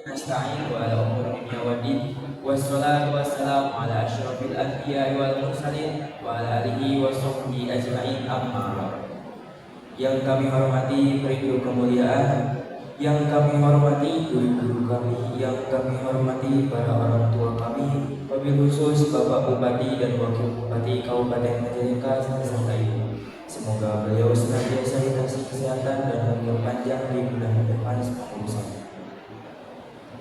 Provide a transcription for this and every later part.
nasta'in wa ala umuri dunya waddin wassalatu wassalamu ala asyrafil anbiya'i wal mursalin wa ala alihi wa sahbihi ajma'in amma ba'd. Yang kami hormati perindu kemuliaan, yang kami hormati guru-guru kami, yang kami hormati para orang tua kami, wabil khusus Bapak Bupati dan Wakil Bupati Kabupaten Majalengka serta Ibu. Semoga beliau senantiasa dikasih kesehatan dan umur panjang di bulan depan semoga.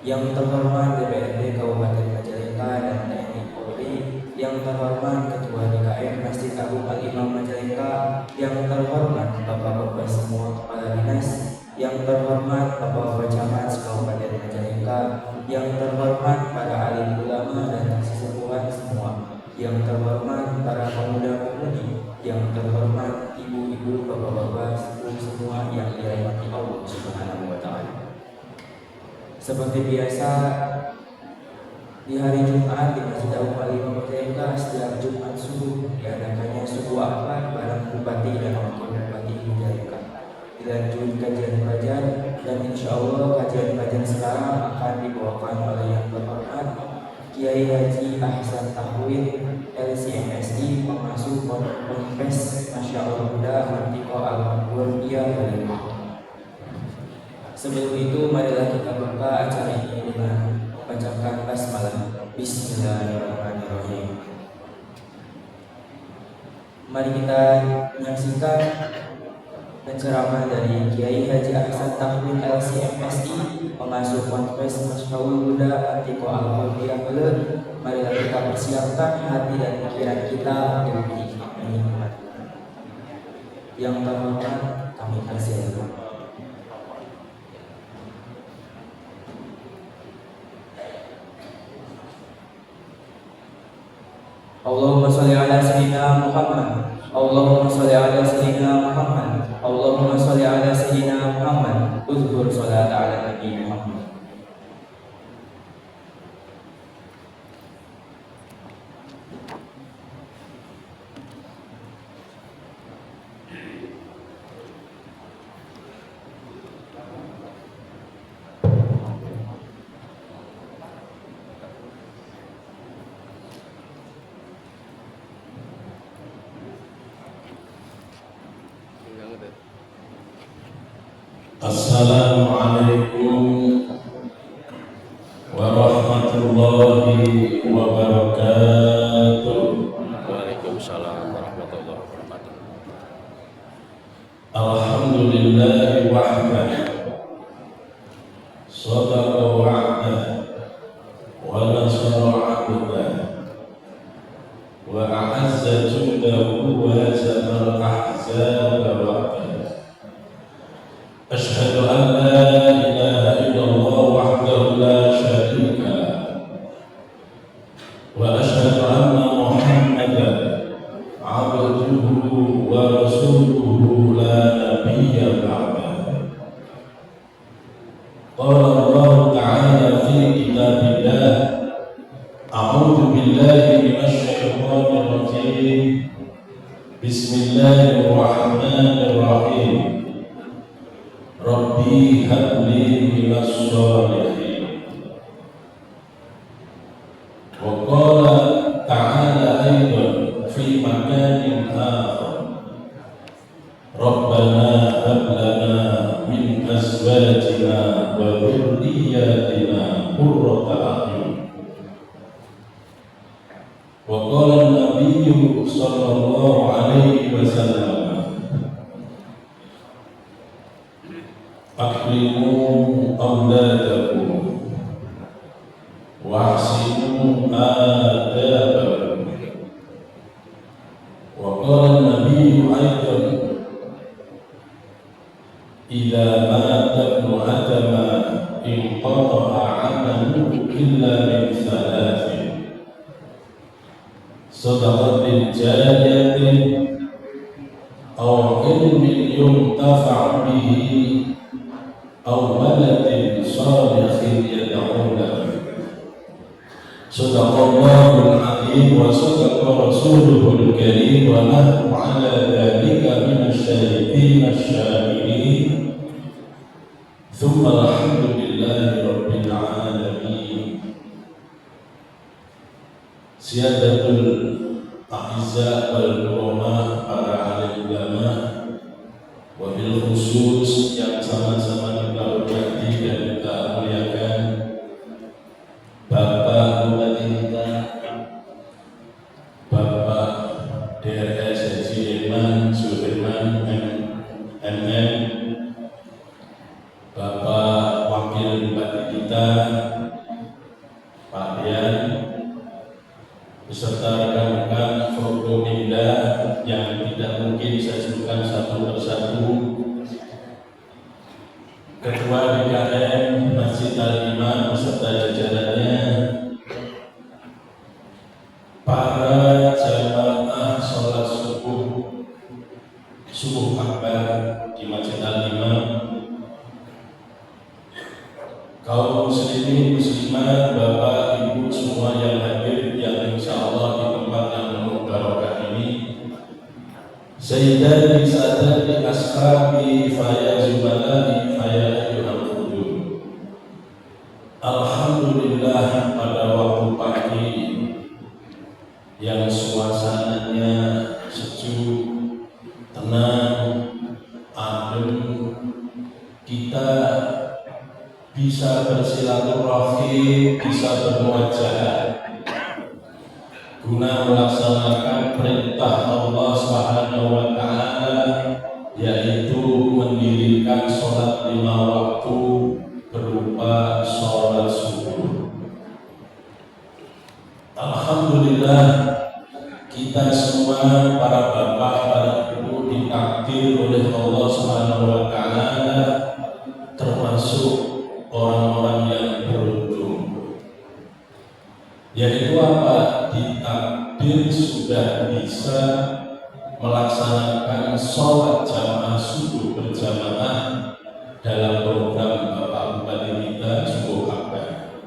Yang terhormat DPRD Kabupaten Majalengka dan TNI Polri, yang terhormat Ketua DKM Masjid Agung Al-Imam Majalengka, yang terhormat Bapak-bapak semua kepala dinas, yang terhormat Bapak-bapak camat Kabupaten Majalengka, yang terhormat para alim ulama dan sesepuhan semua, yang terhormat para pemuda-pemudi, yang terhormat ibu-ibu, bapak-bapak, sepuh semua yang dirahmati Allah Subhanahu wa Ta'ala. Seperti biasa, di hari Jumat di Masjid Agung Al-Imam Majalengka setiap Jumat subuh diadakannya subuh akbar bareng Bupati dan Wakil Bupati Majalengka. Dilanjut kajian-kajian dan insya Allah kajian-kajian sekarang akan dibawakan oleh yang terhormat Kiai Haji Ahsan Tahwil LCMSI pengasuh Ponpes Masya Allah Muda Mantiko Al-Makmur Balikpapan. Sebelum itu, marilah kita buka acara ini dengan membacakan basmalah. Bismillahirrahmanirrahim. Mari kita menyaksikan penceramah dari Kiai Haji Ahsan Tahwil LCMSI, pengasuh Ponpes Masya Allah Muda Mantiko Al-Makmur Balikpapan. Marilah kita persiapkan hati dan pikiran kita untuk menikmati. Yang terhormat kami persilakan. Allahumma sholli ala sayyidina Muhammad. Allahumma sholli ala sayyidina Muhammad. Allahumma sholli ala sayyidina Muhammad. Uzkur sholata ala nabi Muhammad. Assalamualaikum warahmatullahi wabarakatuh. Waalaikumsalam warahmatullahi wabarakatuh. Alhamdulillahi wahdah, sadaqa wa'dah, wa nasara 'abdah, wa a'azza jundahu wa hazama al-ahzaba wahdah. Asyhadu an la ilaha illallah wahdahu la syarika lah, wa asyhadu anna Muhammadan abduhu wa rasuluhu la nabiyya ba'dah. Qala Allah ta'ala fi kitabillah, a'udzu billahi minasy syaithanir rajim. Bismillahirrahmanirrahim. Rabbi habli minas sholihin. Wa qala ta'ala aidan fi makanin akhar, Rabbana hab lana min azwajina wa dhurriyyatina qurrata a'yun. Wa qala an-nabiyyu sallallahu alaihi wasallam, akrimu awladakum wa ahsinu adabakum. Wa qala an-nabiyyu aidan, idza mata ibnu adama inqata'a 'amaluhu illa min thalathin, sadaqatin jariyatin aw ilmin yuntafa'u bihi aw waladin shalihin yad'u lahu. Sadaqallahul azim wa sadaqa rasuluhul karim wa nahnu ala dhalika minasy syahidin asy-syahidin. Tsumma alhamdulillahi rabbil alamin. Ziyadatul A'izza wal Kurama, para alim ulama, wabil khusus yang sama-sama kita hormati dan kita muliakan Bapak Bupati kita, Bapak DRS Haji Iman Sudirman MM, Bapak Wakil Bupati kita Pak Dian, beserta rekan-rekan Forkopimda yang tidak mungkin saya sebutkan satu persatu, Ketua DKM Masjid Al-Imam beserta jajarannya, para jamaah sholat subuh akbar di Masjid Al-Imam, kaum muslimin muslimat, bapak ibu semua yang hadir, yang insya Allah di tempat yang penuh barokah ini. Sayyidati sadati ashabi faya zubalani faya ayyuhal qudum. Alhamdulillah, pada waktu pagi yang suasananya sejuk, tenang, adem, kita bisa bersilaturahim, bisa bermuajah guna melaksanakan perintah Allah Subhanahu wa Ta'ala, yaitu mendirikan sholat 5 waktu berupa sholat subuh. Alhamdulillah, kita semua para bapak, para ibu ditakdir oleh Allah Subhanahu wa Ta'ala termasuk orang-orang yang beruntung, yaitu apa? Ditakdir sudah bisa melaksanakan sholat jamaah subuh berjamaah dalam program Bapak Bupati kita Subuh Akbar.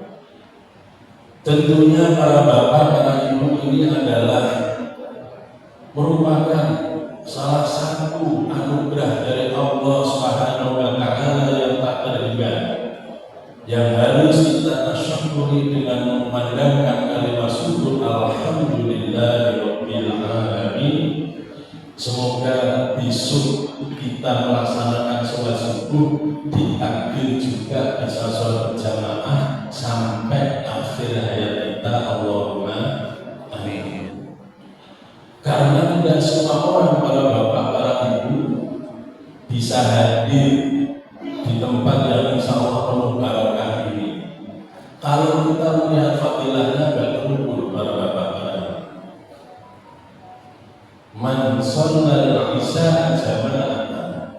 Tentunya para bapak, para ibu ini adalah merupakan salah satu anugerah dari Allah Subhanahu wa Ta'ala yang tak terhingga, yang harus kita syukuri dengan memandangkan kalimat syukur alhamdulillahirabbil alamin. Semoga besok kita melaksanakan sholat subuh ditakdir juga bisa sholat berjamaah sampai akhir hayat kita, Allahumma amin. Karena tidak semua orang, para bapak, para ibu, bisa hadir di tempat yang insya Allah penuh barokah ini. Kalau kita melihat fadilahnya gak terukur, para bapak, para ibu. Man shallal isya jama'atan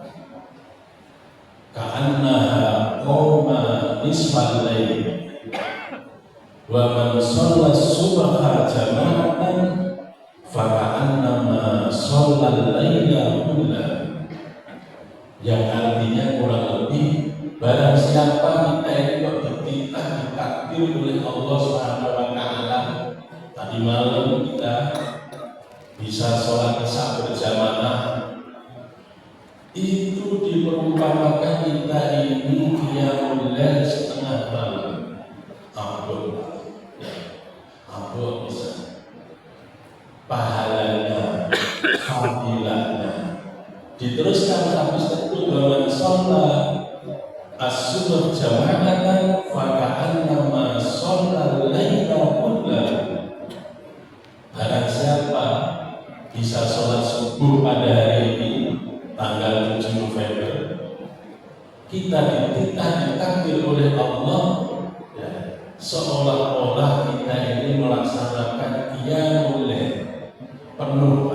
ka'annaha qoma nisfal lail, wa man shallal subha jama'atan faka'annama shallal laila kullahu. Yang artinya kurang lebih, barang siapa kita ini kok ditakdir oleh Allah Subhanahu wa Ta'ala, tadi malam kita bisa sholat isya berjamaah, itu diperumpamakan kita ini qiyamul lail setengah malam. Ampun bisa pahalanya, fadilahnya. Diteruskan habis itu bahwa sholat as-subuh jama'atan faka'annama sholal laila kullahu. Barang siapa bisa sholat subuh pada hari ini tanggal 7 November, kita ditakdir oleh Allah ya, seolah-olah kita ini melaksanakan qiyamul lail penuh,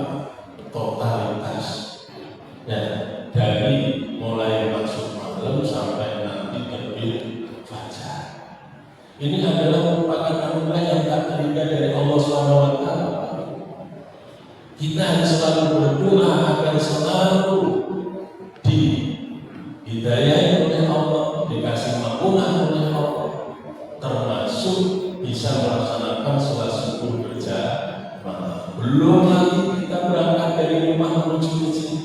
totalitas, ya, dari mulai masuk malam sampai nanti terbit fajar. Ini adalah merupakan anugerah yang tak terhingga dari Allah SWT. Kita harus selalu berdoa agar selalu dihidayai oleh Allah, dikasih ampunan oleh Allah, termasuk bisa melaksanakan sholat subuh berjamaah. Belum lagi kita berangkat dari rumah menuju masjid.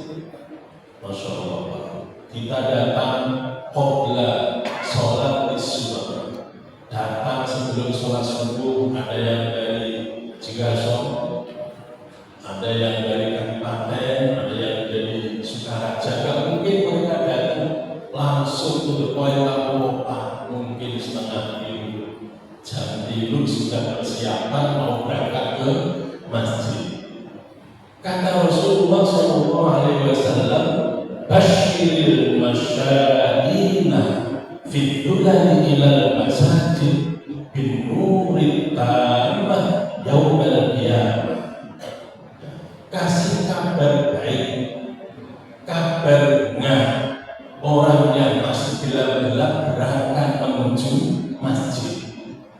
Masya Allah, kita datang qobla sholat subuh, datang sebelum sholat subuh. Ada yang dari Sigaso, ada yang dari Kabupaten, ada yang dari Sukaraja. Gak mungkin mereka datang langsung to the point apa, mungkin setengah tilu, jam tilu sudah persiapan mau berangkat ke masjid. Kata Rasulullah SAW, Bashiril masyayina fitulani ilal masajid bin nurit tamah yaumal qiyamah. Kasih kabar baik, kabarnya orang yang masih gelap-gelap berangkat menuju masjid,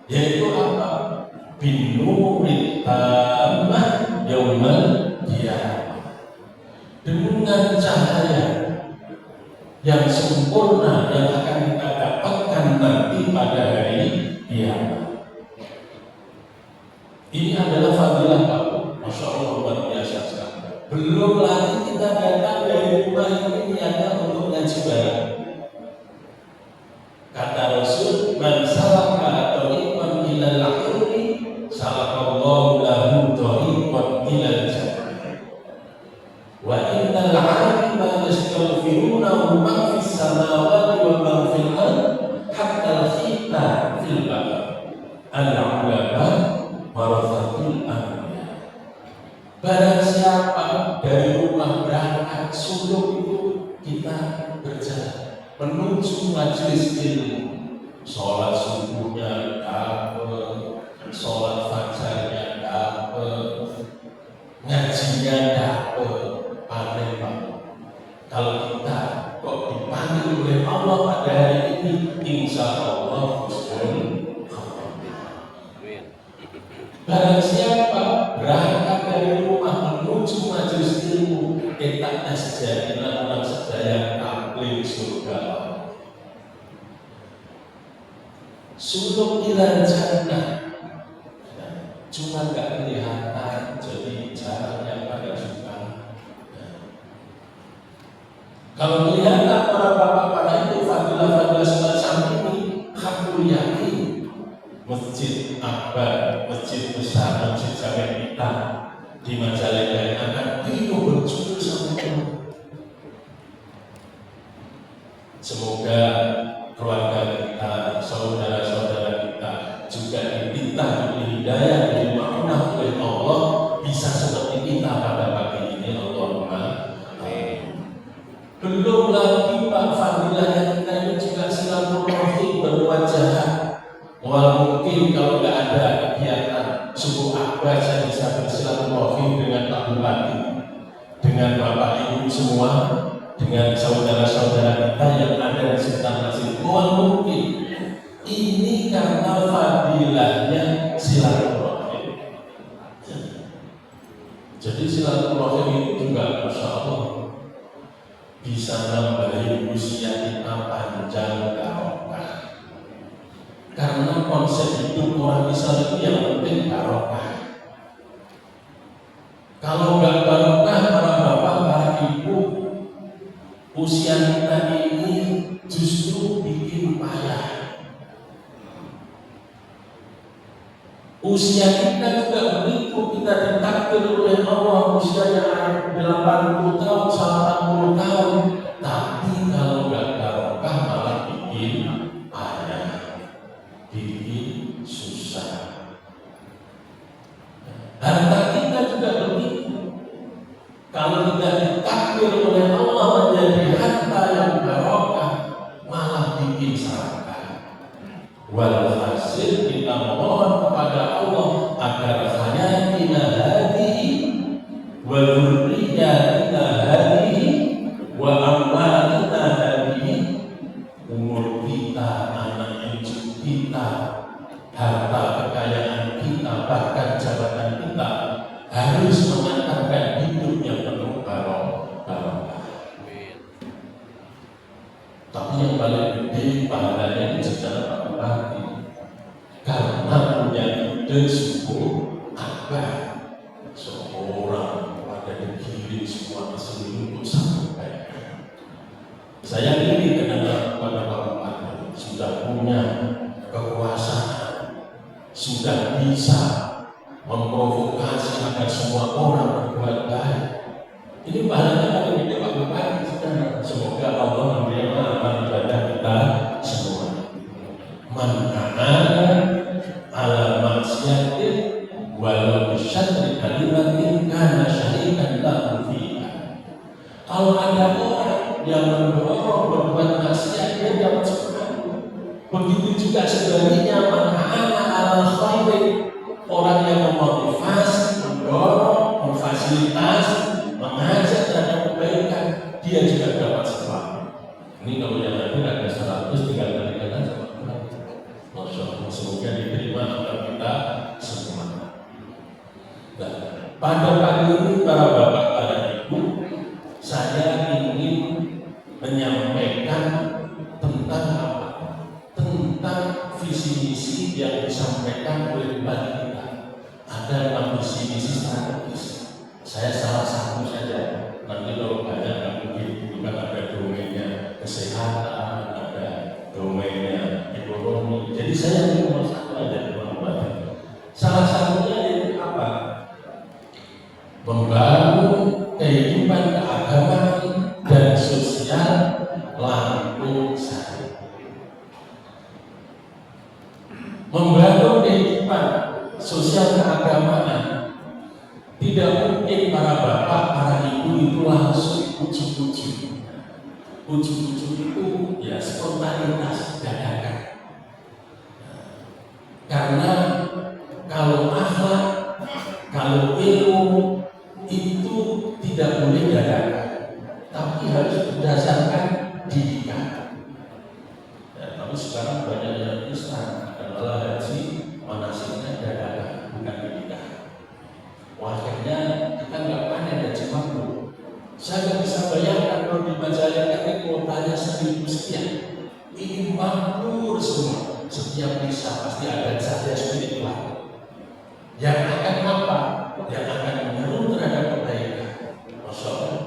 yaitu apa? Bin nurit tamah yaumal qiyamah, dengan cahaya yang sempurna yang akan kita dapatkan nanti pada hari kiamat. Ini adalah fadilah kamu, masya Allah, luar biasa sekali. Belum lagi kita datang dari rumah ini niatnya untuk ngaji bareng. Kata Rasul, man salaka thariqan ilal ilmi salakallahu lahu thariqan ilal jannah. Wa innal 'alima yastaghfirunahu man fis samawati wa man fil ardh hatta al-khita fil bahr. Al-'ulama warathatul anbiya. Barang siapa dari rumah berangkat suluk itu kita berjalan menuju majelis ilmu, sholat subuhnya dapat, sholat fajarnya dapat, ngajinya dapat. Panen Pak. Kalau kita kok dipanggil oleh Allah pada hari ini, insya Allah husnul khotimah. Barang siapa berangkat dari rumah menuju majelis ilmu, kita asjadilah orang sedaya kapling surga. Suluk ilal jannah, cuma nggak kelihatan, jadi jaraknya pada surga. Kalau melihat para bapak-bapak itu fadilah-fadilah semacam ini, aku yakin masjid akbar, masjid besar, masjid Jami' kita di Majalengka yang akan penuh berjubel sampai penuh. Semoga keluarga kita, saudara-saudara kita juga diminta diberi hidayah, diberi makna oleh Allah, bisa seperti kita pada pagi ini. Allahumma amin. Belum lagi Pak, fadilahnya kita ini juga silaturahim berwajah. Walau mungkin kalau nggak ada kegiatan subuh akbar, saya bisa bersilaturahim dengan Pak Bupati, dengan Bapak Ibu semua, dengan saudara-saudara kita yang ada di sekitar masjid. Walau mungkin ini karena fadilahnya silaturahim. Jadi silaturahim itu juga masya Allah bisa nambahin usia kita panjang barokah. Karena konsep hidup orang Islam itu yang penting barokah. Kalau nggak barokah, para bapak, para ibu, usia kita ini justru bikin payah. Usia kita juga begitu, kita ditakdir oleh Allah usianya 80 tahun, 80 tahun. Tapi kalau nggak barokah malah bikin payah, bikin susah. Harta kita juga begitu. Kalau tidak ditakdir oleh Allah menjadi harta yang barokah, malah bikin serakah. Walhasil kita mohon kepada Allah agar hayatina hadihi wa dzurriyyatina hadihi wa amwalina hadihi, umur kita, anak cucu kita, harta kekayaan kita, bahkan jabatan kita harus mengantarkan hidup yang penuh barokah. Tapi yang paling gede pahalanya ini secara Pak Bupati, karena punya ide subuh akbar, seorang pada digiring semua ke seluruh sampai. Saya ini kepada Pak Bupati sudah punya kekuasaan, sudah bisa memprovokasi agar semua orang berbuat baik. Ini pahalanya paling gede Pak Bupati. Semoga Allah memberi amal ibadah kita semua. Man kana ala maksiatin walau bisyadri kalimatin kana syarikan lahu fiha. Kalau ada orang yang mendorong berbuat maksiat, dia dapat sesuatu. Begitu juga sebaliknya, man kana ala khairin, orang yang memotivasi, mendorong, memfasilitasi, mengajak terhadap kebaikan, dia juga dapat sesuatu. Ini kalau yang ada 100, tinggal berikan aja. Masya Allah, semoga diterima amal kita semua. Nah, pada pagi ini para bapak, para ibu, saya ingin menyampaikan tentang apa? Tentang visi misi yang disampaikan oleh Bapak kita. Ada 6 visi misi strategis. Saya salah satu saja. Nanti kalau banyak nggak mungkin, bukan ada domainnya kesehatan, ada domainnya ekonomi. Jadi saya cuma satu aja, teman-teman. Salah satunya itu apa? Membangun kehidupan keagamaan dan sosial langsung saja. Membangun kehidupan sosial keagamaan tidak mungkin para bapak, para ibu itu langsung ujuk-ujuk. Ujuk-ujuk itu ya spontanitas, dadakan. Karena kalau akhlak, kalau ilmu itu tidak boleh dadakan, tapi harus berdasarkan didikan. Ya, tapi sekarang banyak yang instan, adalah haji manasiknya dadakan, bukan didikan. Akhirnya kita nggak panen haji makmur. Saya nggak bisa bayangkan kalau di Majalengka ini kuotanya 1.000 sekian. Ini makmur semua. Setiap desa pasti ada cahaya spiritual. Yang akan apa? Yang akan menyeru terhadap kebaikan. Masya Allah,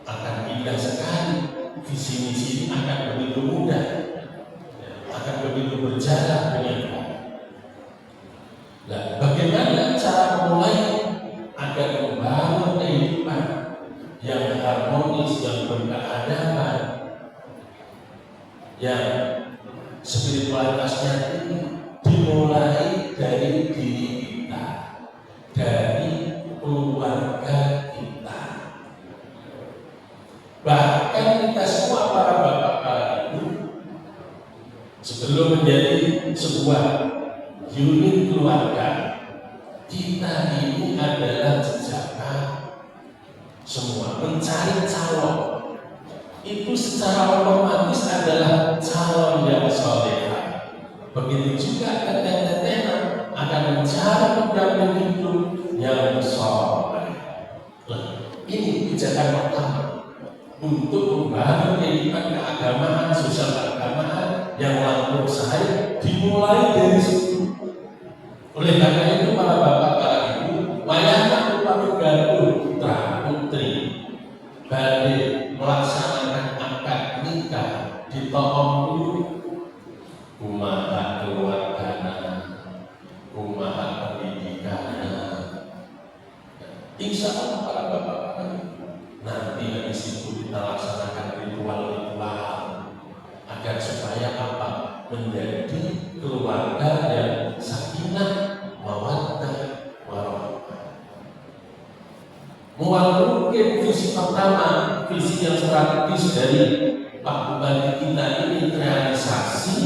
akan indah sekali. Visi misi ini akan begitu mudah, akan begitu berjalan dengan baik. Nah, bagaimana cara memulai agar membangun kehidupan yang harmonis, yang berkeadaban, yang spiritualitasnya ini dimulai dari diri kita, dari keluarga kita. Bahkan kita semua para bapak, para ibu, sebelum menjadi sebuah unit keluarga, kita ini adalah jejaka semua. Mencari calon itu secara otomatis adalah calon yang solehah. Begitu juga teten-tetenan akan mencari pendamping hidup yang soleh. Ini pijakan pertama untuk membangun kehidupan keagamaan, sosial keagamaan yang langsung saya dimulai dari situ. Oleh karena itu para bapak, para ibu, wayahna upami galuh putra putri badhe melaksanakan akad nikah di tokom dulu. Kumaha keluargana, kumaha pendidikannya. Insya Allah para bapak, para ibu, nanti dari situ kita laksanakan ritual-ritual agar supaya apa? Menjadi keluarga yang sakinah, mawaddah, warahmah. Mungkin visi pertama, visi yang strategis dari Pak Bupati kita ini terrealisasi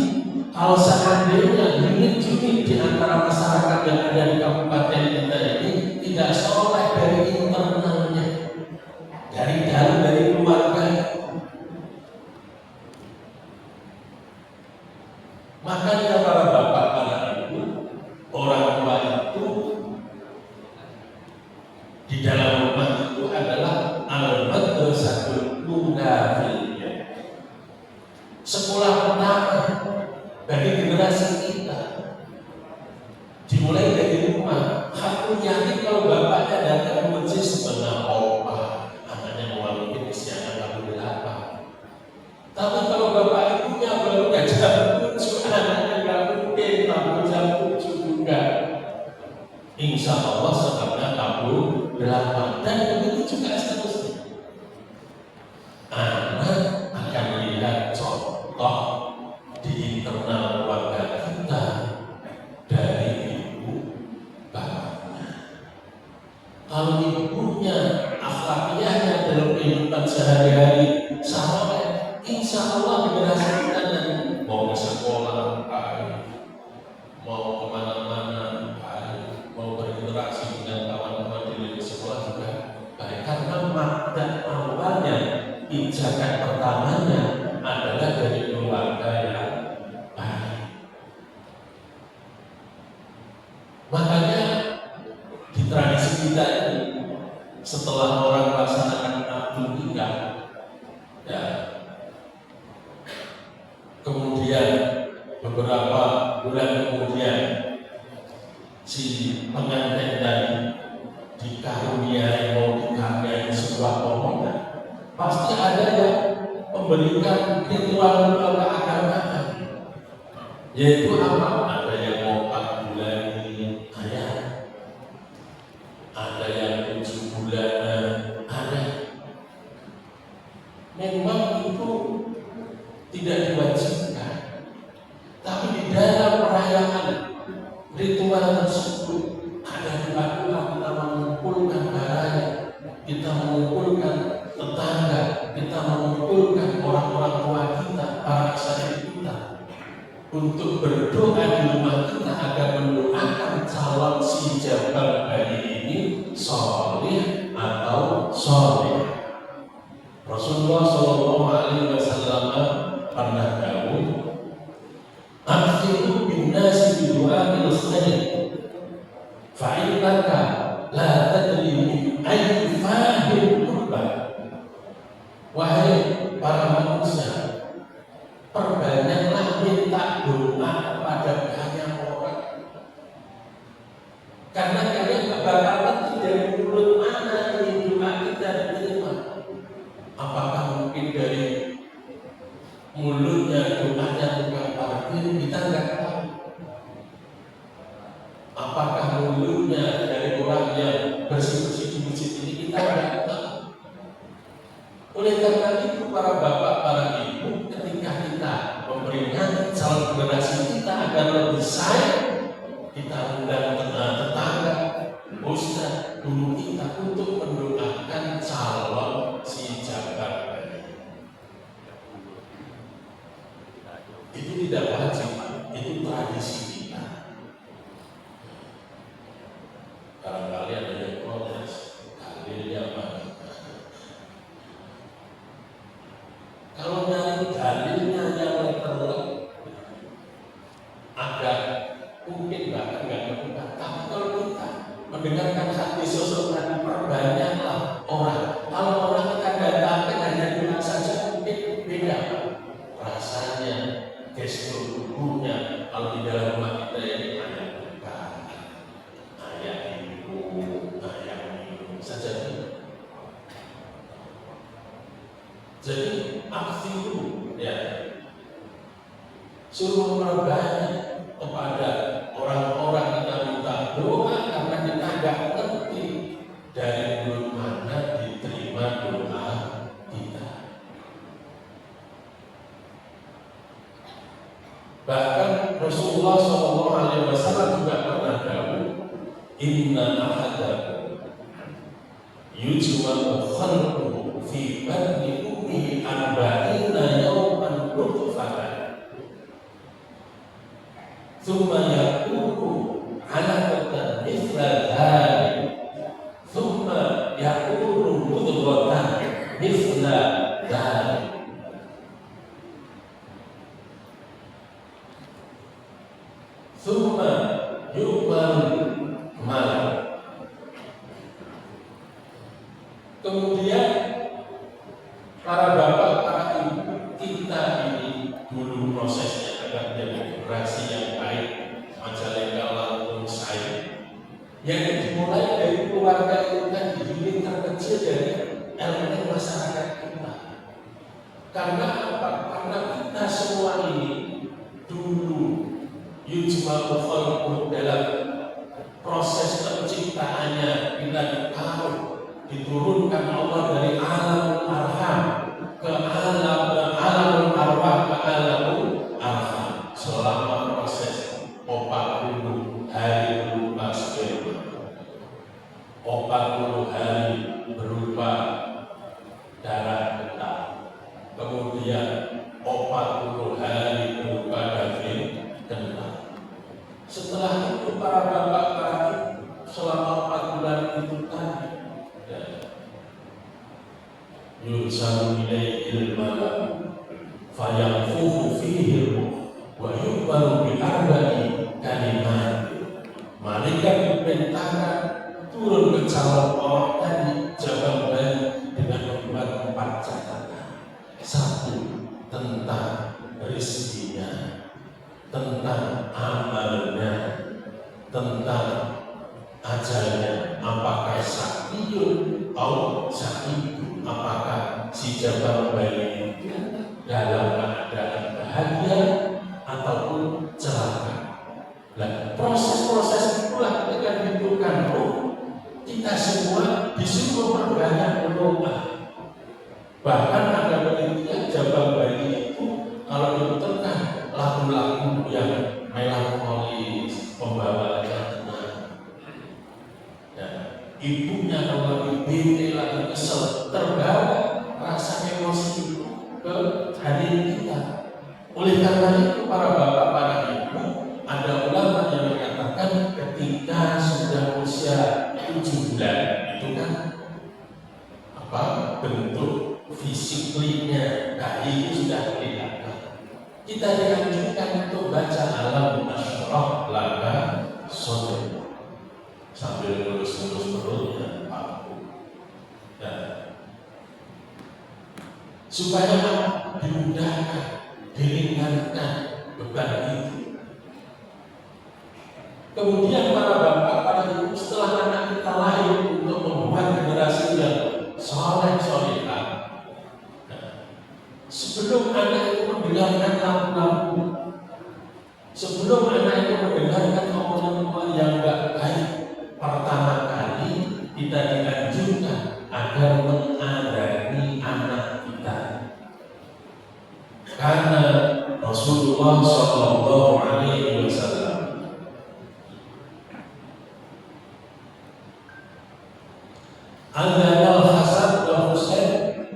kalau seandainya unit-unit di antara masyarakat yang ada di kabupaten kita ini tidak soleh dari internalnya, dari dalam, dari keluarga. Makanya para bapak, para ibu, orang tua itu di dalam rumah itu adalah al-madrasatul ula, sekolah pertama bagi generasi kita. Dimulai dari rumah. Aku yakin kalau bapaknya datang ke masjid sebenarnya anaknya mau mungkin kesiangan lalu berapa. Tapi kalau bapak ibunya baru jam 7, anaknya nggak mungkin lalu jam 7 juga. insya Allah sebabnya kabul berapa, dan begitu juga seterusnya. Anak akan melihat contoh di internal keluarga kita dari ibu bapaknya. Kalau ibunya akhlakiyahnya dalam kehidupan sehari-hari sama, insya Allah generasi kita nanti mau ke sekolah baik, mau kemana-mana baik, mau berinteraksi dengan kawan-kawan di sekolah juga baik, karena mabda awalnya, pijakan pertamanya adalah dari keluarga yang baik. Makanya di tradisi kita ini, setelah orang melaksanakan akad nikah, ya, kemudian beberapa bulan kemudian si pengantin tadi dikaruniai, mau dikaruniai sebuah pemohon, pasti ada yang memberikan ritual keagamaan, yaitu apa? Ada yang mau 4 bulan ayat, ada yang 7 bulan, ada. Memang itu tidak diwajibkan, tapi di dalam perayaan ritual tersebut ada doa-doa, kita mengumpulkan baraya, kita mengumpulkan tetangga, kita mengumpulkan orang-orang tua kita, para sahabat kita, untuk berdoa di rumah kita agar mendoakan calon si jabal hari ini soleh atau soleh. Rasulullah Shallallahu Alaihi Wasallam pernah dawuh, "Akhsiru bin nasi bi du'ail khair, fa innaka la tadri min ayyi fahim turbah." Wahai para manusia, perbanyaklah minta doa kepada banyak orang, karena kalian tidak bakal ngerti dari mulut mana ini doa kita diterima. Apakah mungkin dari mulutnya doanya tukang parkir, kita nggak tahu. Apakah mulutnya dari orang yang bersih-bersih di masjid ini, kita nggak tahu. Oleh karena itu para bapak, para ibu, ketika kita memperingati calon generasi kita agar lebih sayang, kita undang tetangga, ustaz, guru kita untuk mendoakan calon si jabal. Itu tidak wajib, itu tradisi kita. Barangkali ada yang protes, dalilnya apa? Kalau nyari dalilnya yang letterlek, agak mungkin bahkan nggak menemukan. Tapi kalau kita mendengarkan hadis sosok Nabi, perbanyaklah orang. Kalau orang kita datangkan hanya dengar saja, mungkin beda rasanya, gestur tubuhnya. Kalau di dalam rumah kita ini ayat bukan, ayat ibu, ayat minum saja. Jadi aksi itu, ya, suruh memperbanyak kepada orang-orang, kita minta doa karena kita nggak ngerti dari mulut mana diterima doa kita. Bahkan Rasulullah SAW juga pernah dawuh, "Inna ahadakum yujma'u khalquhu fi batni ummihi arba'ina yawman nutfatan, thumma yakunu 'alaqatan mithla dhalik, thumma yakunu mudghatan mithla dhalik." Summa yu'mal mal. Kemudian para bapak, para ibu kita ini dulu prosesnya adalah demokrasi yang baik, majalengka langsung saya, yang dimulai dari keluarga itu kan dididik terkecil dari elemen masyarakat kita. Karena apa? Karena kita semua ini dulu yujma'u khalqu dalam proses penciptaannya kita ditaruh, diturunkan Allah dari alam arham ke alam arwah ke alam arham selama proses 40 hari berupa sperma, 40 hari berupa darah detak, kemudian 40 hari berupa daging kental. Setelah itu para bapak tadi selama 4 bulan itu tadi yursalu ilaihil malak fayanfuhu fihi wa yuqbalu bi arba'i kalimat. Malaikat diperintahkan turun ke calon orang tadi jawaban dengan membuat 4 catatan. 1. Tentang rezekinya, tentang amalnya, tentang ajalnya, apakah sakiyun atau sakiyun, apakah si jabang bayi dalam keadaan bahagia ataupun celaka. Nah, proses-proses itulah ketika dibutuhkan roh, kita semua disuruh memperbanyak berdoa. Bahkan ada penelitian jabang bayi itu kalau diputarkan lagu-lagu yang melankolis, pembawaannya tenang. Dan ibunya kalau lagi bete, lagi kesel, terbawa rasa emosi itu ke hati kita. Oleh karena itu para bapak, para ibu, ada ulama yang mengatakan ketika sudah usia 7 bulan itu kan bentuk fisiknya bayi itu sudah kelihatan. Kita dianjurkan untuk baca alam nasyrah laka sadrak sambil lurus-lurus perutnya dan supaya dimudahkan, diringankan beban itu. Kemudian para bapak, para ibu, setelah anak kita lahir untuk membuat generasi yang soleh-solehah, sebelum anak itu mendengarkan lampu-lampu, sebelum anak itu mendengarkan omongan-omongan yang enggak baik, pertama kali kita dianjurkan agar mengadani anak kita. Karena Rasulullah Shallallahu Alaihi Wasallam adzanal Hasan wal Husain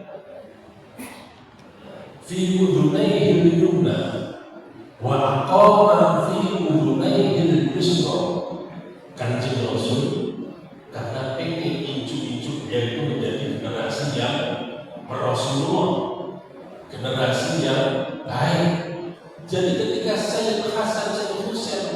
fi udhunayhi al-yumna wa aqama fi udhunayhi al-yusra. Kanjeng Rasul karena pengen incu-incu dia itu menjadi generasi yang Rasulullah, generasi yang baik. Jadi ketika Sayyid Hasan, Sayyid Husain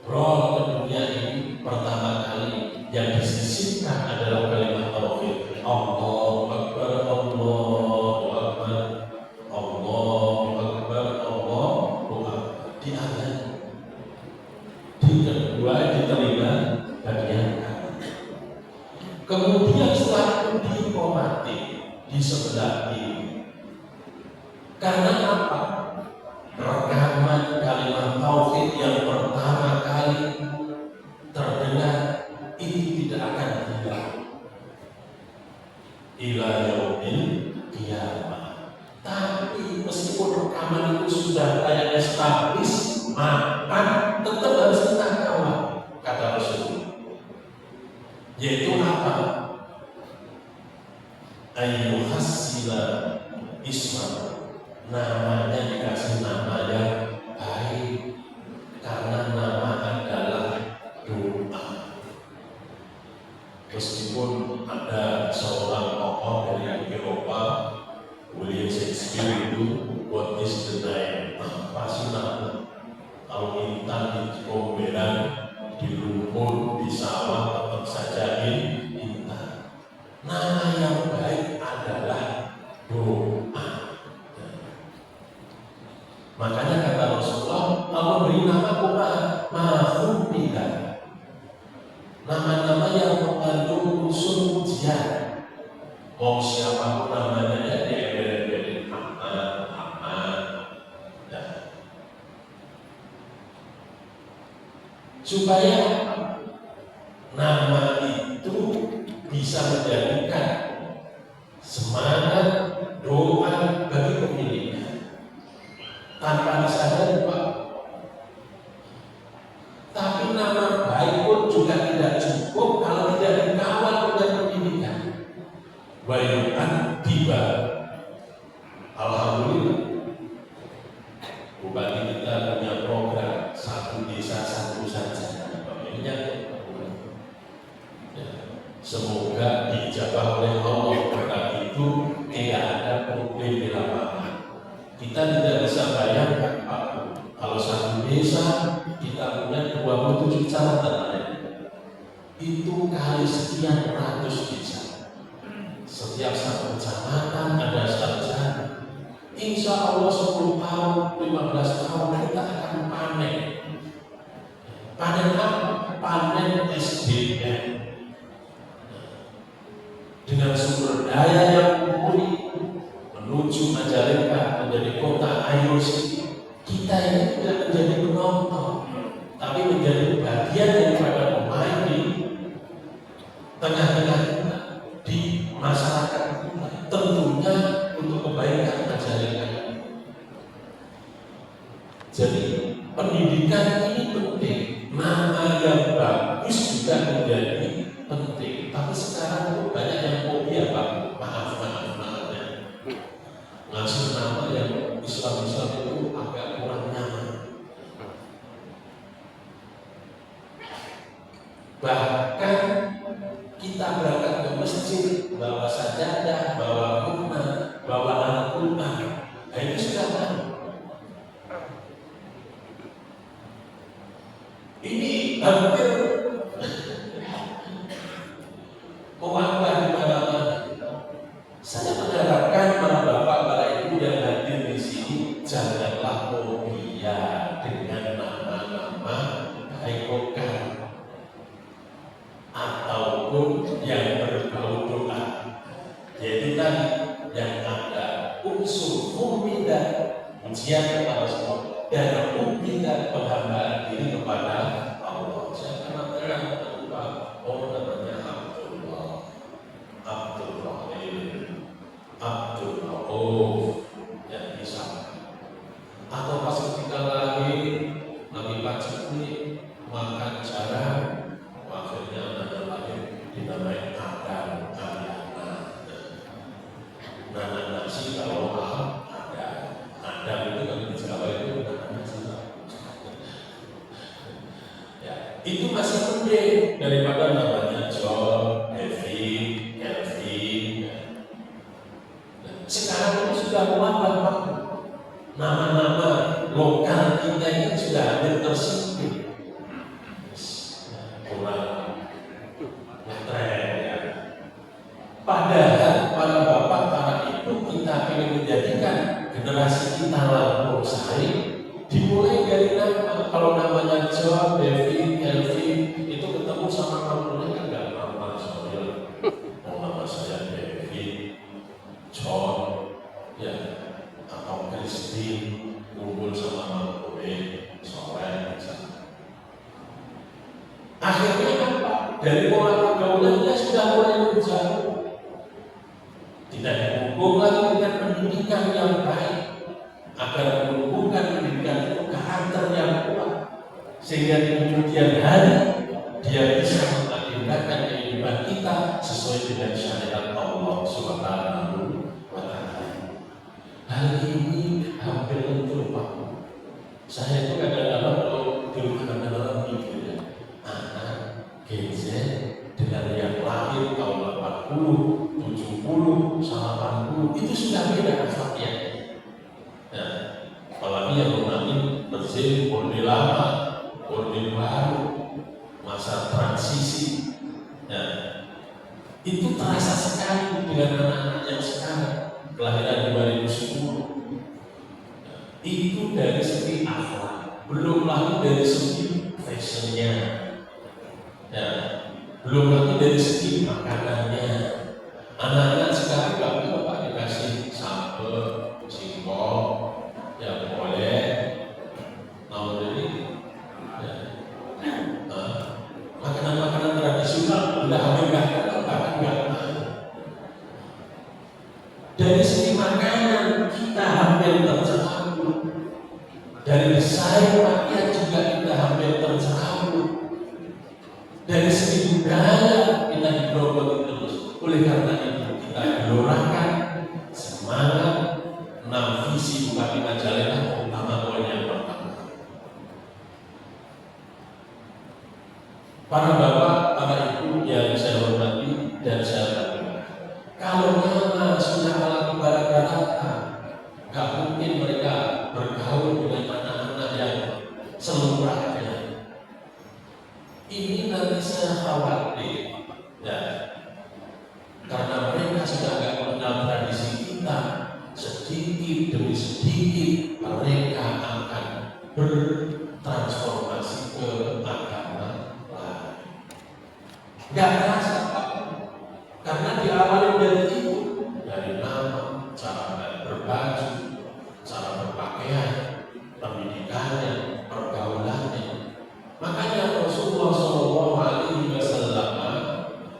berol ke dunia ini, pertama kali yang disisipkan adalah kalimat tauhid. Allahu Akbar, Allahu Akbar, Allahu Akbar, Allahu Akbar. Diazan. Di kedua diterima bagian kanan. Kemudian setelah itu dikomati di sebelah kiri. Karena apa? Rekaman kalimat tauhid yang pertama kali terdengar ini tidak akan hilang ila yaumil qiyamah. Tapi meskipun rekaman itu sudah kayak establis, makan tetap harus kita kawal, kata Rasul. Yaitu apa? Ayyuhassila isma, namanya dikasih nama yang baik karena nama adalah doa. Meskipun ada seorang tokoh dari Eropa, William Shakespeare itu, what is the name? Apa sih nama? Kalau intan di komberan, di rumput, di sawah, tetap saja intan. Nama yang baik adalah doa. Makanya kata Rasulullah, Allah beri nama Quran, Mahfudillah. Nama-nama yang mengandung unsur pujian. Mau siapapun namanya ya diembel-embelin Ahmad. supaya nama itu bisa menjadikan semangat doa bagi pemiliknya tanpa disadari Pak. Tapi nama baik pun juga tidak cukup kalau tidak dikawal oleh pendidikan. Bayukan tiba, alhamdulillah bupati kita punya program satu desa satu saja. Semoga dijabah oleh Allah program itu tidak ada problem di lapangan. Kita tidak bisa bayangkan Pak, kalau satu desa kita punya 27 kecamatan, itu kali sekian ratus desa. Setiap satu kecamatan ada sarjana. Insya Allah 10 tahun, 15 tahun kita akan panen. Panen apa? Panen SDM. Dengan sumber daya yang mumpuni menuju Majalengka menjadi kota IoT, kita ini tidak menjadi penonton, tapi menjadi bagian daripada pemain di tengah-tengah kita, di masyarakat kita, tentunya untuk kebaikan Majalengka. Jadi pendidikan ini penting, nama yang bagus juga menjadi penting. Tapi sekarang itu banyak yang fobia Pak, maaf ya. Ngasih nama yang Islam itu agak kurang nyaman. Bahkan kita berangkat ke masjid, bawa sajadah, bawa Quran, bawa Al-Quran, itu sudah tahu. Ini hampir mewabah di mana-mana. Saya mengharapkan para bapak, para ibu yang hadir di sini janganlah fobia dengan nama-nama baikokan ataupun yang berbau doa. Yaitu tadi yang ada unsur umidah, ujian kepada semua, dan umidah penghambaan diri kepada Allah. Saya kenal namanya Abdul Rauf yang bisa. Atau pas ketika lahir Nabi Pacikni makan jarang, akhirnya anak lahir dinamai Adam Ariana. Nana nasi kalau mahal ada. Adam itu kan di Jawa itu nana nasi. Ya, itu masih penting daripada namanya John, David, Kelvin. Sekarang itu sudah mewabah Pak. Nama-nama lokal kita ini sudah hampir tersingkir. Kurang ngetren ya. Padahal para bapak, para ibu, kita ingin menjadikan generasi kita lampau saing, dimulai dari nama. Kalau namanya John, David, Kelvin, itu ketemu sama kamu kan nggak normal soalnya. Oh, nama saya David, John, ya, atau Christine, kumpul sama Mampu, Soren, misalnya. Akhirnya apa? Dari pola pergaulannya sudah mulai menjauh. Tidak dihubung lagi dengan pendidikan yang baik, agar menumbuhkan pendidikan itu karakter yang kuat, sehingga di kemudian hari dia bisa mengagendakan kehidupan kita sesuai dengan syariat Allah Subhanahu wa Ta'ala. Hal ini hampir tentu Pak. Saya itu kadang-kadang kalau di rumah mikir ya, anak Gen Z dengan yang lahir tahun 80, 70, 80 itu sudah beda akhlaknya. Nah, apalagi yang mengalami bersih, orde lama, orde baru, masa transisi. Nah, itu terasa sekali dengan anak-anak yang sekarang kelahiran 2010. Itu dari segi akhlak, belum lagi dari segi fashionnya, ya, belum lagi dari segi makanannya. Anak-anak sekarang nggak bisa Pak dikasih sambal, singkong, ya boleh, namun ini, ya, Para bapak, para ibu yang saya hormati dan saya banggakan, kalau memang sudah alami barang-barang, gak mungkin mereka bergaul dengan anak-anak yang selurahnya. Ini nanti saya khawatir, ya, karena mereka sudah gak mengenal tradisi kita, sedikit demi sedikit mereka akan bertransformasi ke agama lain. Gak terasa, karena diawali dari itu, dari nama, cara berbaju, cara berpakaian, pendidikannya, pergaulannya. Makanya Rasulullah SAW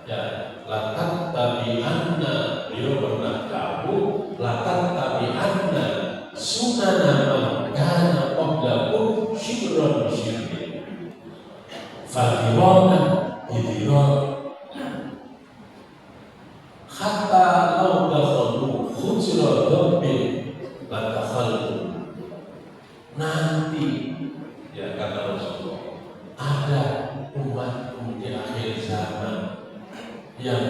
ya, latat tabi'anna, beliau pernah jauh, latat tabi'anna sunana man kana qablakum shibran shibrin fadhirana idhiran hatta law dakhalu khujra dhabbin latakhaltu. Nanti ya kata Rasulullah, ada umat di akhir zaman yang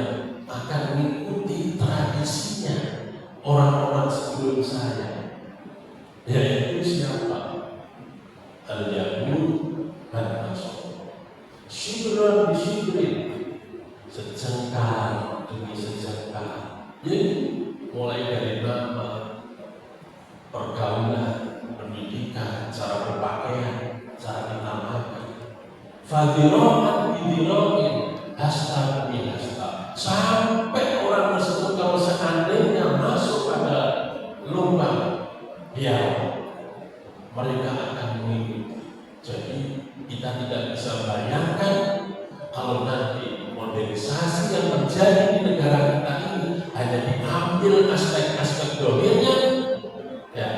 akan mengikuti tradisinya orang-orang sebelum saya, yaitu siapa? Al-Yahud dan Nasrani. Shibran bi shibrin, sejengkal demi sejengkal. Jadi mulai dari nama, pergaulan, pendidikan, cara berpakaian, cara kita makan. Fadirohan bidirohin hasta bihasta, sampai orang tersebut kalau seandainya masuk pada lubang, ya mereka akan mengikuti. Jadi kita tidak bisa bayangkan kalau nanti modernisasi yang terjadi di negara kita ini hanya diambil aspek-aspek dohirnya, ya,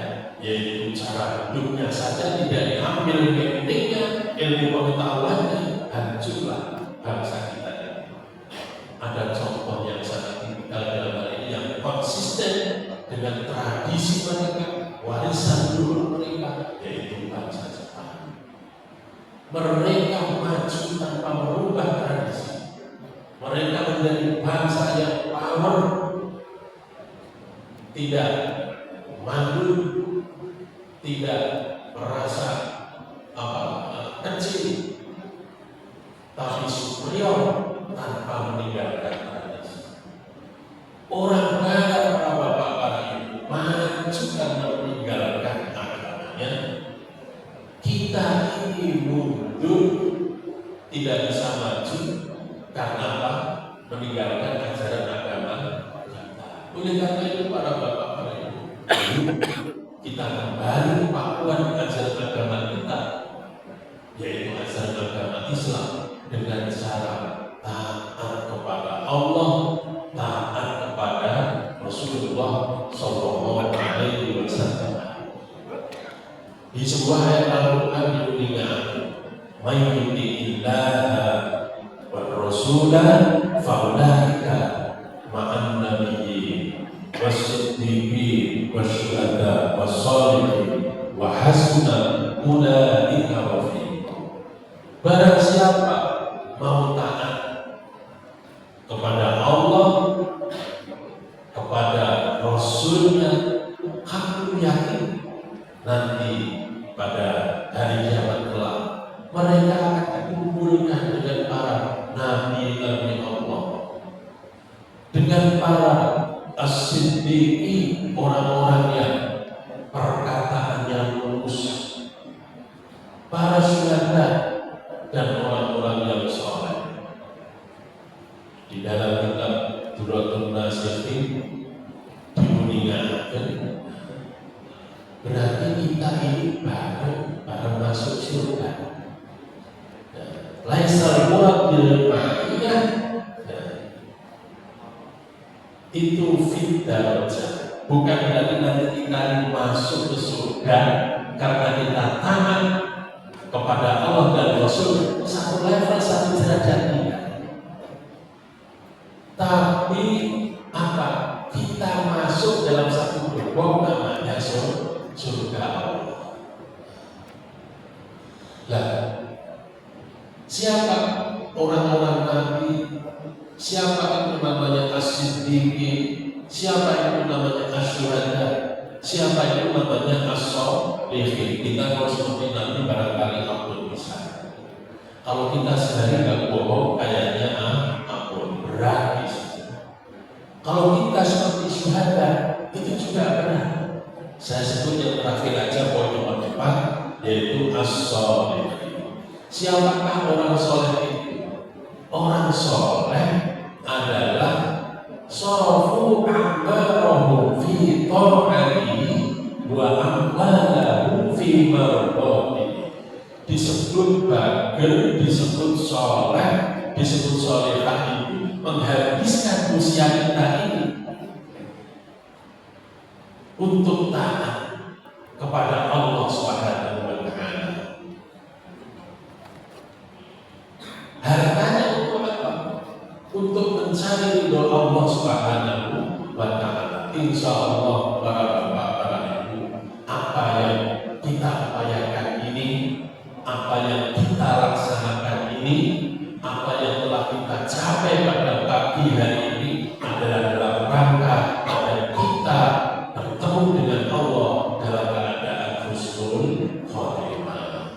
yaitu cara hidupnya saja tidak diambil tekniknya, ilmu pengetahuannya, hancurlah bangsa kita ini. Ada contoh yang sangat tipikal dalam hal ini yang konsisten dengan tradisi mereka, warisan dulu mereka, yaitu bangsa Jepang. Mereka maju tanpa merubah tradisi. Mereka menjadi bangsa yang power, tidak malu, tidak merasa kecil, tapi superior tanpa meninggalkan tradisi. Orang barat, para bapak, para ibu, maju karena meninggalkan agamanya. Kita ini mundur, tidak bisa maju karena apa? Meninggalkan ajaran agama kita. Oleh karena itu, para bapak, para ibu, kita kembali pakuan ajaran agama kita, yaitu ajaran agama Islam, dengan cara taat kepada Allah, taat kepada Rasulullah Sallallahu Alaihi Wasallam. Di sebuah ayat Al-Quran diingatkan, "Mayyuti'illah wa rasulah faulaika ma'an nabiyyin was-siddiqin wasyuhada was-shalihin wa hasuna ulaika rafiqa." Barang siapa mau taat kepada Allah, kepada Rasulnya, aku yakin nanti pada hari kiamat kelak mereka akan dikumpulkan dengan para nabi-nabi Allah, dengan para as-siddiqin, orang-orang yang perkataannya lurus, para syuhada, dan orang-orang yang saleh. Di dalam kitab Durratun Nasihin diingatkan, berarti kita ini bareng masuk surga. Laisal murad bil ma'iyah, itu fit darajat, bukan berarti nanti kita masuk ke surga karena kita taat kepada Allah dan Rasul satu level, satu derajat kita. Tapi apa? Kita masuk dalam satu gerbong namanya surga Allah. Lah, siapa orang-orang Nabi, siapa itu namanya as-siddiqin, siapa itu namanya as-syuhada, siapa itu namanya as-sholihin. Kita kalau seperti Nabi barangkali ampun bisa. Kalau kita sehari nggak bohong, kayaknya ampun, berat bisa. Kalau kita seperti syuhada, itu juga berat. Saya sebut yang terakhir aja, poin nomor 4, yaitu as-sholihin. Siapakah orang soleh itu? Orang soleh adalah sarafu a'marahum fi ta'atihi wa amwalahum fi mardatihi. Disebut bagel, disebut soleh, disebut solehah itu menghabiskan usia kita ini untuk taat kepada Allah Subhanahu wa Ta'ala. Hartanya untuk apa? Untuk mencari ridho Allah Subhanahu wa Ta'ala. Insya Allah para bapak, para ibu, apa yang kita upayakan ini, apa yang kita laksanakan ini, apa yang telah kita capai pada pagi hari ini adalah dalam rangka agar kita bertemu dengan Allah dalam keadaan husnul khotimah.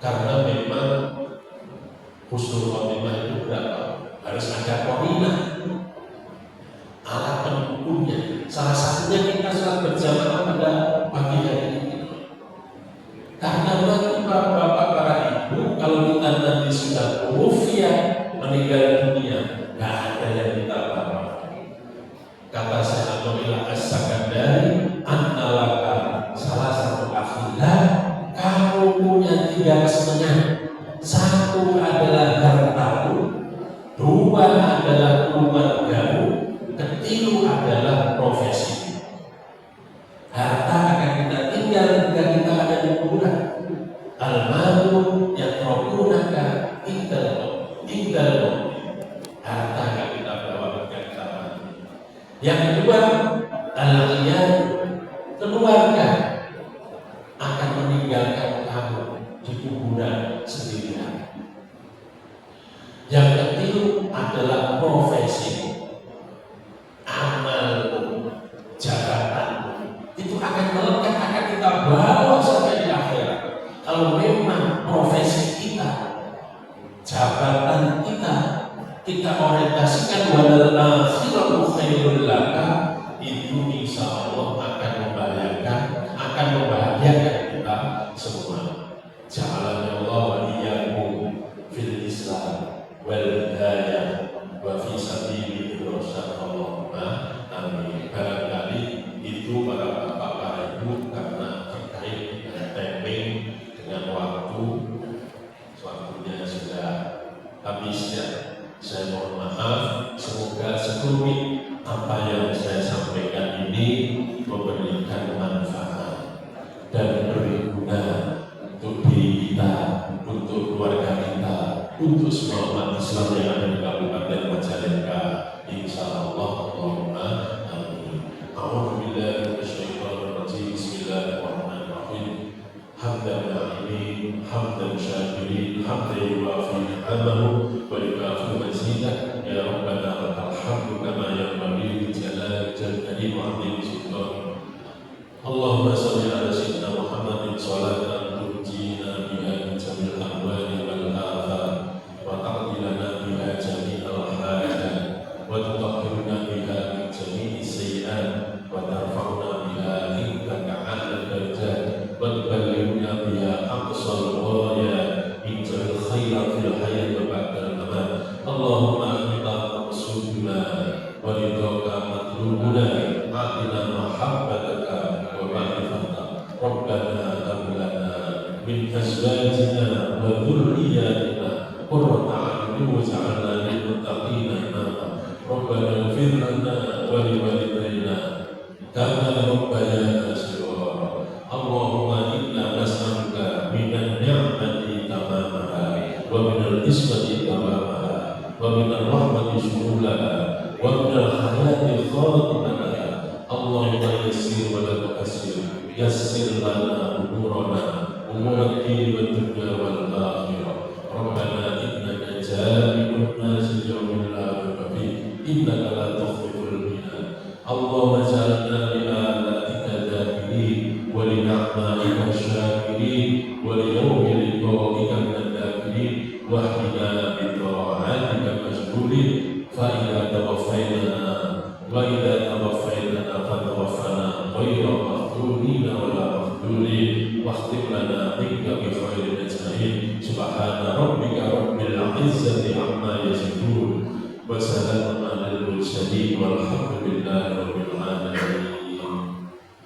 Karena memang husnul khotimah itu berapa? Harus ada korinah, alat pendukungnya. Salah satunya kita sholat berjamaah pada pagi hari ini. Karena nanti bapak, para ibu, kalau kita nanti sudah wafat, meninggal dunia, nggak ada yang kita bawa. Kata Syekh Abdullah As-Sakandari, annalaka salah satu akhilah, kamu punya 3 kesenangan. 1 adalah hartamu, 2 adalah keluargamu, 3 adalah profesi. Harta akan kita tinggal jika kita ada di kuburan. Al-malu yatrabunaka indal harta akan kita bawa ketika kita mati. Yang kedua, al-iyad, keluarga akan meninggalkan kamu di kuburan sendirian. Yang ketiga adalah profesi, amal, jabatan. Itu akan melekat, akan kita bawa sampai di akhirat. Kalau memang profesi kita, jabatan kita orientasikan walal akhiratu khairul laka, itu insya Allah akan membahagiakan kita semua. Ja'alana Allah wa iyyakum fil Islam wal hidayah wa fi sabilihi rasyad Allahumma amin. Barangkali itu para bapak, para ibu, karena terkait dengan timing, dengan waktunya sudah habis ya. Saya mohon maaf, semoga sekelumit apa yang saya sampaikan ini memberikan manfaat dan berguna untuk diri kita, untuk keluarga kita, untuk semua umat Islam yang ada di Kabupaten Majalengka. Insyaallah, Allahumma amin. A'udzubillahi minasyaitonir rajim. Bismillahirrahmanirrahim. Hamdan na'imin, hamdan syakirin, hamdan yuwafi ni'amahu wa yukafi mazidah. Ya Rabbana lakal hamdu kama yanbaghi li jalali wajhika wa 'azimi sultanik. Allahumma shalli ala sayyidina Muhammadin sholatan turjina biha min jamil ahwali wal afat wa taqdi lana biha jami'al hajat wa tutahhiruna biha min jami'i sayyi'at wa tarfa'una biha indaka 'ala darajat wa tuballighuna biha aqsal ghayat min jamil khairat fil hayat wa ba'dal mamat. Allahumma anta maqsuduna wa ridhaka matlubuna, atina mahabbataka wa ma'rifataka. Rabbana hab lana innaka la tukhliful mi'ad. Allahumma ja'alna li alatika dhakirin wa li na'maika syakirin wa li yawmi liqa'ika nadhakirin wa hdina bi ta'atika mashghulin fa idza tawaffaytana wa idza tawaffaytana fatawaffana ghayra maftunina wa la maftulin wa khtim lana minka bi khairin ajma'in. Subhana rabbika rabbil izzati amma yasifun wa salamun alal mursalin walhamdulillahi rabbil alamin.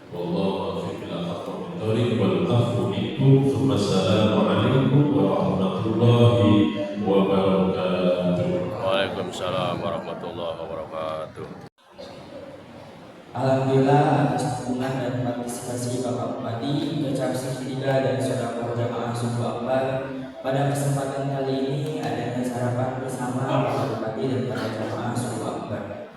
Wallahu muwaffiq ila aqwamit thoriq wal afu minkum. Assalamu alaikum warahmatullahi wabarakatuh. Waalaikumsalam warahmatullahi wabarakatuh. Alhamdulillah atas dukungan dan partisipasi Bapak Bupati, Kecamatan Segitiga dan saudara jamaah suku Akbar. Pada kesempatan kali ini adanya sarapan bersama Bapak Bupati dan para jamaah suku Akbar.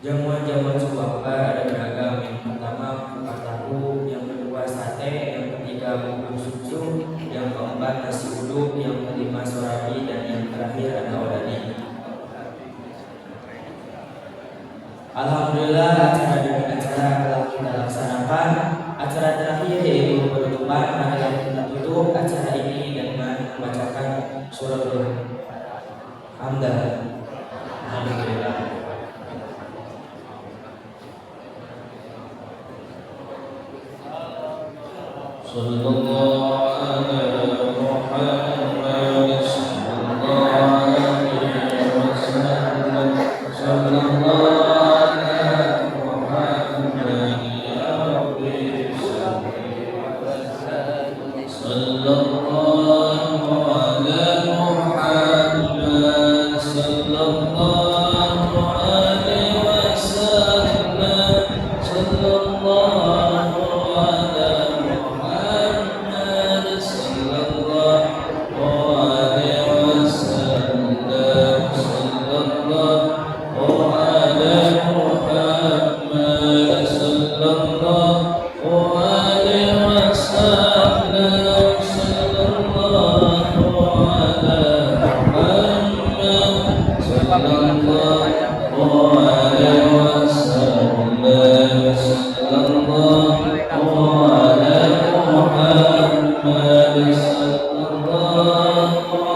Jamuan-jamuan suku Akbar ada beragam. Yang pertama kupat tahu, yang kedua sate, yang ketiga bubur susu, yang keempat nasi uduk, yang kelima sorabi, dan yang terakhir ada odading. Alhamdulillah acara demi acara telah kita laksanakan. Acara terakhir yaitu penutupan adalah kita tutup acara ini dengan membacakan suratul Hamdalah. Alhamdulillah. Sallallahu alaihi Muhammad sallallahu alaihi wasallam. Sallallahu Sallallahu